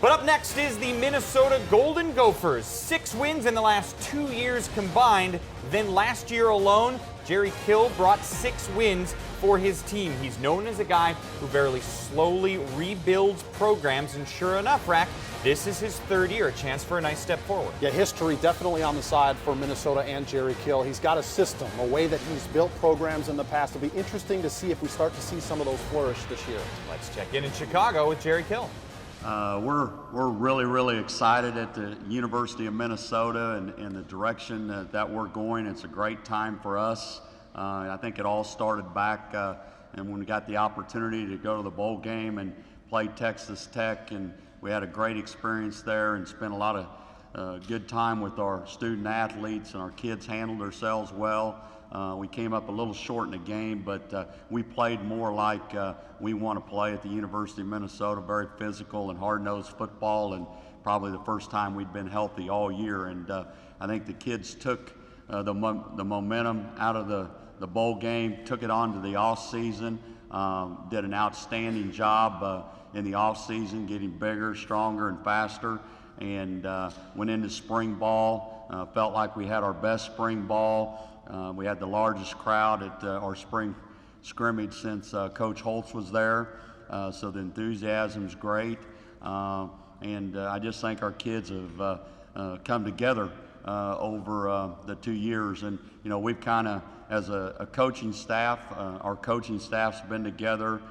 But up next is the Minnesota Golden Gophers. 6 wins in the last 2 years combined. Then last year alone, Jerry Kill brought 6 wins for his team. He's known as a guy who very slowly rebuilds programs, and sure enough, Rack, this is his 3rd year, a chance for a nice step forward. Yeah, history definitely on the side for Minnesota and Jerry Kill. He's got a system, a way that he's built programs in the past. It'll be interesting to see if we start to see some of those flourish this year. Let's check in Chicago with Jerry Kill. We're really excited at the University of Minnesota and the direction that we're going. It's a great time for us. I think it all started back and when we got the opportunity to go to the bowl game and play Texas Tech, and we had a great experience there and spent a lot of good time with our student athletes, and our kids handled themselves well. We came up a little short in the game, but we played more like we want to play at the University of Minnesota, very physical and hard-nosed football, and probably the first time we'd been healthy all year. And I think the kids took the momentum out of the bowl game, took it on to the off-season, did an outstanding job in the off-season, getting bigger, stronger, and faster, and went into spring ball, felt like we had our best spring ball. We had the largest crowd at our spring scrimmage since Coach Holtz was there, so the enthusiasm's great. And I just think our kids have come together over the 2 years. And, you know, we've kind of, as a coaching staff, our coaching staff's been together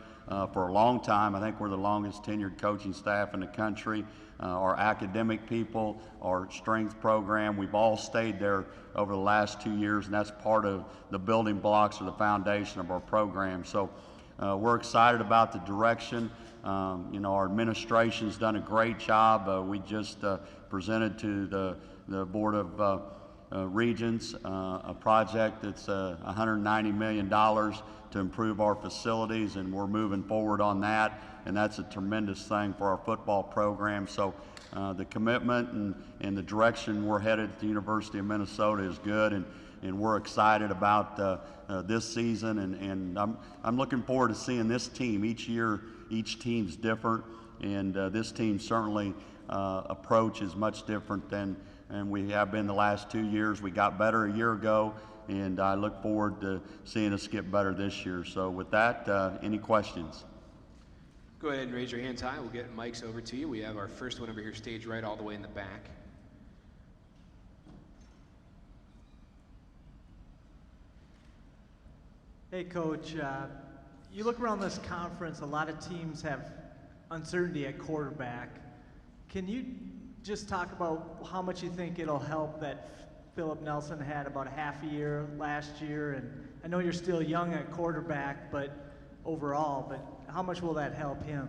for a long time. I think we're the longest tenured coaching staff in the country. Our academic people, our strength program, we've all stayed there over the last 2 years, and that's part of the building blocks or the foundation of our program. So we're excited about the direction. You know, our administration's done a great job. We just presented to the Board of Regents a project that's $190 million to improve our facilities, and we're moving forward on that, and that's a tremendous thing for our football program. So the commitment and the direction we're headed at the University of Minnesota is good, and we're excited about this season, and I'm looking forward to seeing this team. Each year, each team's different, and this team's certainly approach is much different than we have been the last 2 years. We got better a year ago, and I look forward to seeing us get better this year. So with that, any questions? Go ahead and raise your hands high. We'll get mics over to you. We have our first one over here, stage right, all the way in the back. Hey, Coach. You look around this conference, a lot of teams have uncertainty at quarterback. Can you just talk about how much you think it'll help that Philip Nelson had about half a year last year? And I know you're still young at quarterback, but overall, but how much will that help him?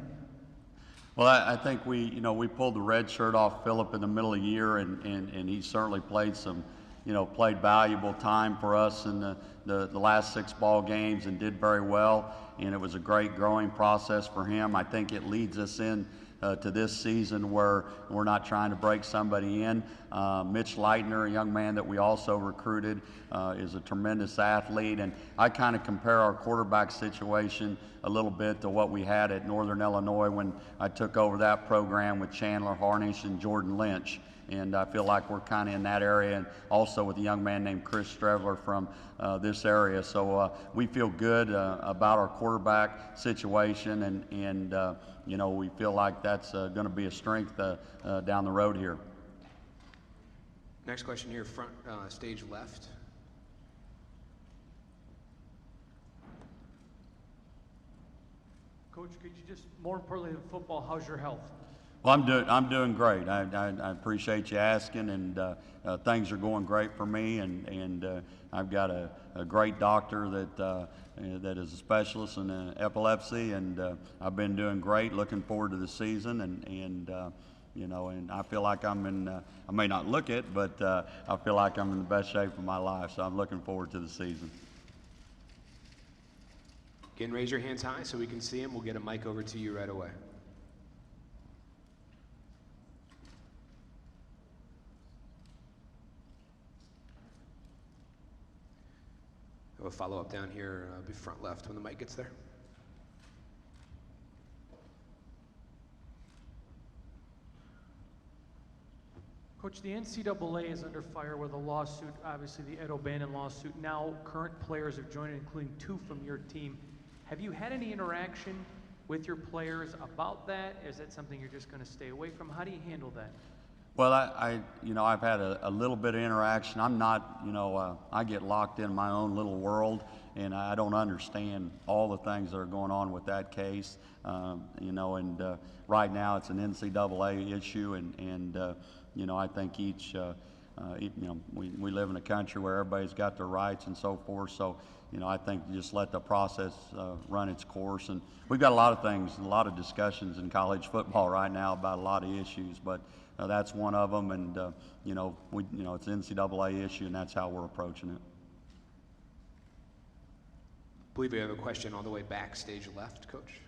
Well, I think we pulled the red shirt off Philip in the middle of the year, and he certainly played played valuable time for us in the last 6 ball games and did very well. And it was a great growing process for him. I think it leads us in to this season where we're not trying to break somebody in. Mitch Leitner, a young man that we also recruited, is a tremendous athlete, and I kind of compare our quarterback situation a little bit to what we had at Northern Illinois when I took over that program with Chandler Harnish and Jordan Lynch. And I feel like we're kind of in that area, and also with a young man named Chris Strevler from this area. So we feel good about our quarterback situation, and we feel like that's going to be a strength down the road here. Next question here, front stage left. Coach, could you just, more importantly than football, how's your health? Well, I'm doing great. I appreciate you asking, and things are going great for me, and I've got a great doctor that is a specialist in epilepsy, and I've been doing great. Looking forward to the season, and I feel like I'm in. I may not look it, but I feel like I'm in the best shape of my life. So I'm looking forward to the season. Again, raise your hands high so we can see them. We'll get a mic over to you right away. We'll follow up down here, be front left when the mic gets there. Coach, the NCAA is under fire with a lawsuit, obviously the Ed O'Bannon lawsuit. Now current players have joined, including 2 from your team. Have you had any interaction with your players about that? Is that something you're just going to stay away from? How do you handle that? Well, I've had a little bit of interaction. I'm not, I get locked in my own little world, and I don't understand all the things that are going on with that case. Right now it's an NCAA issue, and I think we live in a country where everybody's got their rights and so forth. So, I think just let the process run its course. And we've got a lot of things, a lot of discussions in college football right now about a lot of issues, but that's one of them. And it's an NCAA issue, and that's how we're approaching it. I believe we have a question all the way backstage left, Coach.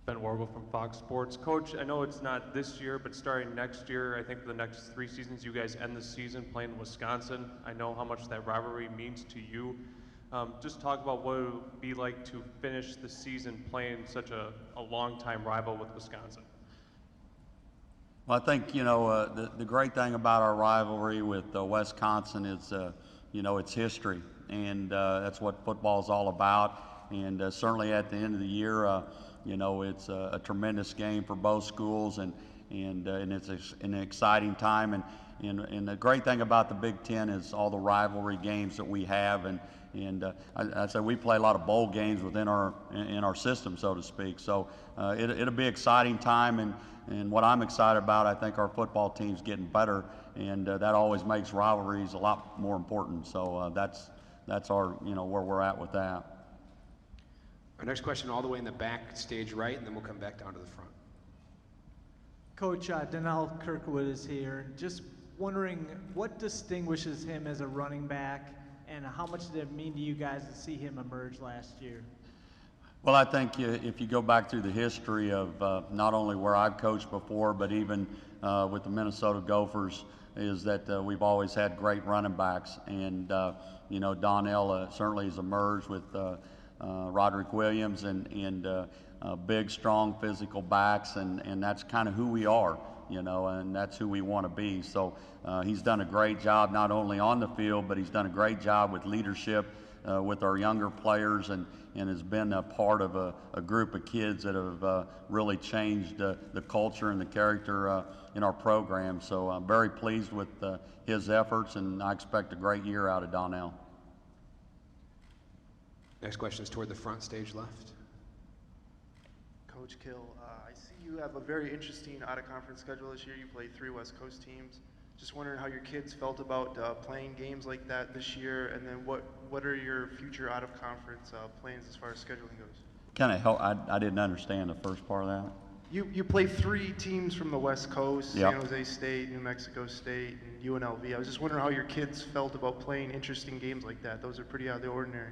Ben Warble from Fox Sports. Coach, I know it's not this year, but starting next year, I think for the next 3 seasons, you guys end the season playing in Wisconsin. I know how much that rivalry means to you. Just talk about what it would be like to finish the season playing such a long-time rival with Wisconsin. Well, I think, the great thing about our rivalry with Wisconsin is, it's history, and that's what football is all about. And certainly at the end of the year, it's a tremendous game for both schools, and it's an exciting time. And the great thing about the Big Ten is all the rivalry games that we have, and I say we play a lot of bowl games within our system, so to speak. So it'll be an exciting time, and what I'm excited about, I think our football team's getting better, and that always makes rivalries a lot more important. So that's our where we're at with that. Our next question all the way in the back, stage right, and then we'll come back down to the front. Coach, Donnell Kirkwood is here. Just wondering what distinguishes him as a running back, and how much did it mean to you guys to see him emerge last year? Well, I think if you go back through the history of not only where I've coached before, but even with the Minnesota Gophers, is that we've always had great running backs. And, Donnell certainly has emerged with Roderick Williams and big, strong, physical backs, and that's kind of who we are, and that's who we want to be. So he's done a great job not only on the field, but he's done a great job with leadership with our younger players, and has been a part of a group of kids that have really changed the culture and the character in our program. So I'm very pleased with his efforts, and I expect a great year out of Donnell. Next question is toward the front, stage left. Coach Kill, I see you have a very interesting out-of-conference schedule this year. You play 3 West Coast teams. Just wondering how your kids felt about playing games like that this year, and then what are your future out-of-conference plans as far as scheduling goes? Kind of help. I didn't understand the first part of that. You play 3 teams from the West Coast, Yep. San Jose State, New Mexico State, and UNLV. I was just wondering how your kids felt about playing interesting games like that. Those are pretty out of the ordinary.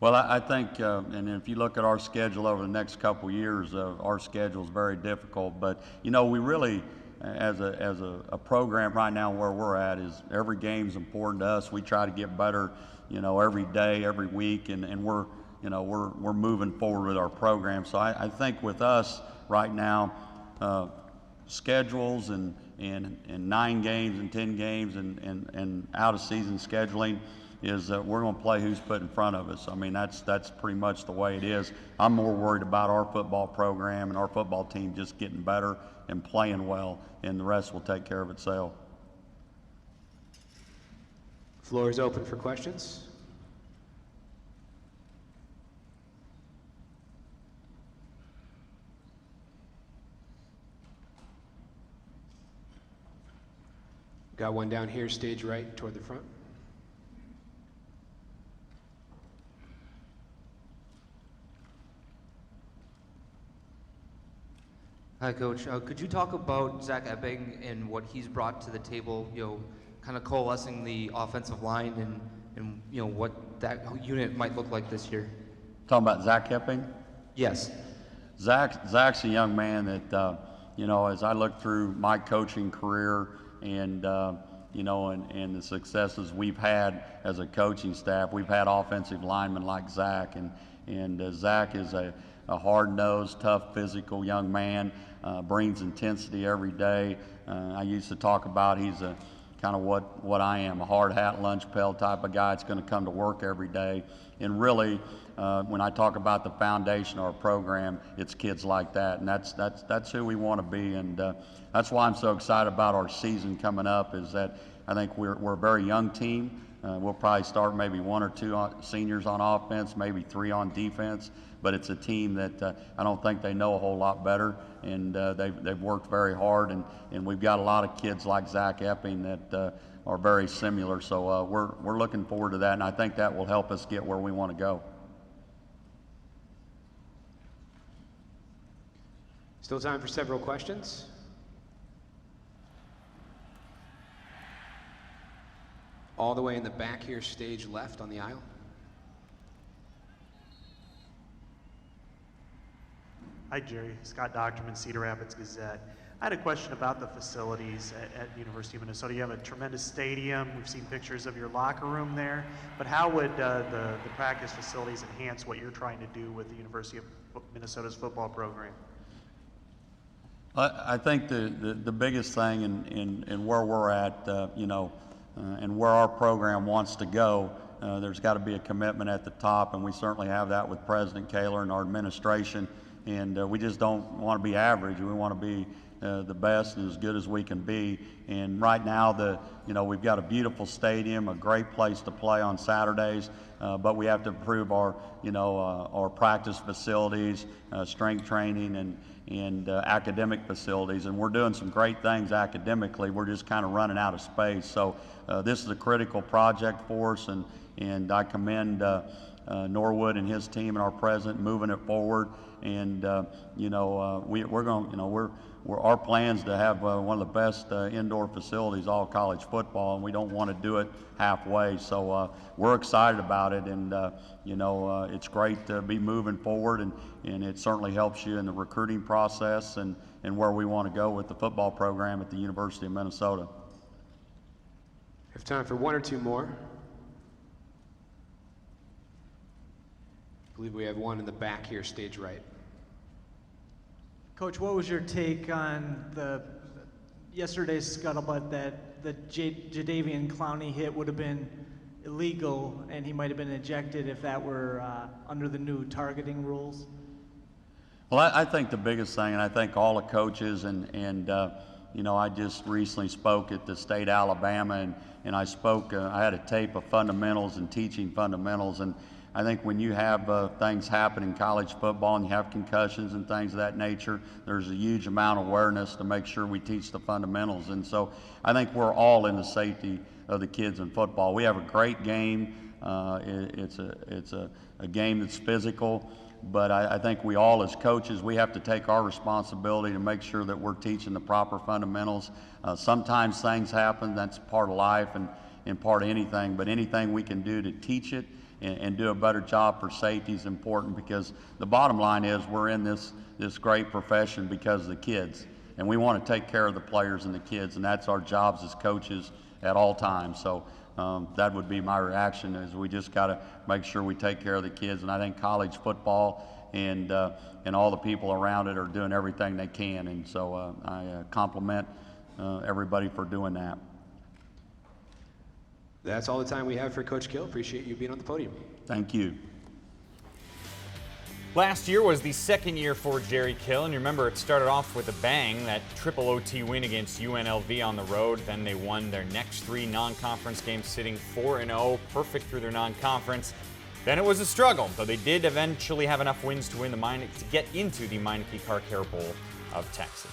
Well, I think, and if you look at our schedule over the next couple years, our schedule is very difficult. But we really, as a program right now, where we're at is every game's important to us. We try to get better, every day, every week, and we're moving forward with our program. So I think with us right now, schedules and 9 games and 10 games and out of season scheduling is we're going to play who's put in front of us. I mean, that's pretty much the way it is. I'm more worried about our football program and our football team just getting better and playing well, and the rest will take care of itself. Floor is open for questions. Got one down here, stage right, toward the front. Hi, Coach. Could you talk about Zach Ebbing and what he's brought to the table, kind of coalescing the offensive line and what that unit might look like this year? Talking about Zach Epping? Yes. Zach's a young man that, as I look through my coaching career and the successes we've had as a coaching staff, we've had offensive linemen like Zach, and Zach is a a hard-nosed, tough, physical young man, brings intensity every day. I used to talk about he's a kind of what I am, a hard hat, lunch pail type of guy that's going to come to work every day. And really, when I talk about the foundation of our program, it's kids like that, and that's who we want to be. And that's why I'm so excited about our season coming up, is that I think we're a very young team. We'll probably start maybe 1 or 2 seniors on offense, maybe 3 on defense, but it's a team that I don't think they know a whole lot better, and they've worked very hard, and we've got a lot of kids like Zach Epping that are very similar. So we're looking forward to that, and I think that will help us get where we want to go. Still time for several questions. All the way in the back here, stage left on the aisle. Hi, Jerry. Scott Docterman, Cedar Rapids Gazette. I had a question about the facilities at University of Minnesota. You have a tremendous stadium. We've seen pictures of your locker room there. But how would the practice facilities enhance what you're trying to do with the University of Minnesota's football program? I think the biggest thing in where we're at, and where our program wants to go, there's got to be a commitment at the top, and we certainly have that with President Kaler and our administration. And we just don't want to be average. We want to be the best and as good as we can be. And right now, we've got a beautiful stadium, a great place to play on Saturdays, but we have to improve our practice facilities, strength training, and academic facilities. And we're doing some great things academically. We're just kind of running out of space. So this is a critical project for us, and I commend Norwood and his team and our president moving it forward. And our plans to have one of the best indoor facilities all college football, and we don't want to do it halfway. So we're excited about it, and it's great to be moving forward, and it certainly helps you in the recruiting process and where we want to go with the football program at the University of Minnesota. We have time for 1 or 2 more. I believe we have one in the back here, stage right. Coach, what was your take on yesterday's scuttlebutt that the Jadeveon Clowney hit would have been illegal and he might have been ejected if that were under the new targeting rules? Well, I think the biggest thing, and I think all the coaches, and I just recently spoke at the state of Alabama, and I spoke, I had a tape of fundamentals and teaching fundamentals, and I think when you have things happen in college football and you have concussions and things of that nature, there's a huge amount of awareness to make sure we teach the fundamentals. And so I think we're all in the safety of the kids in football. We have a great game. It's a game that's physical, but I think we all as coaches, we have to take our responsibility to make sure that we're teaching the proper fundamentals. Sometimes things happen, that's part of life and part of anything, but anything we can do to teach it and do a better job for safety is important, because the bottom line is we're in this great profession because of the kids, and we want to take care of the players and the kids, and that's our jobs as coaches at all times. So that would be my reaction, is we just got to make sure we take care of the kids, and I think college football and all the people around it are doing everything they can, and so I compliment everybody for doing that. That's all the time we have for Coach Kill. Appreciate you being on the podium. Thank you. Last year was the second year for Jerry Kill, and you remember it started off with a bang, that triple OT win against UNLV on the road. Then they won their next 3 non-conference games, sitting 4-0, perfect through their non-conference. Then it was a struggle, though they did eventually have enough wins to win to get into the Meineke Car Care Bowl of Texas.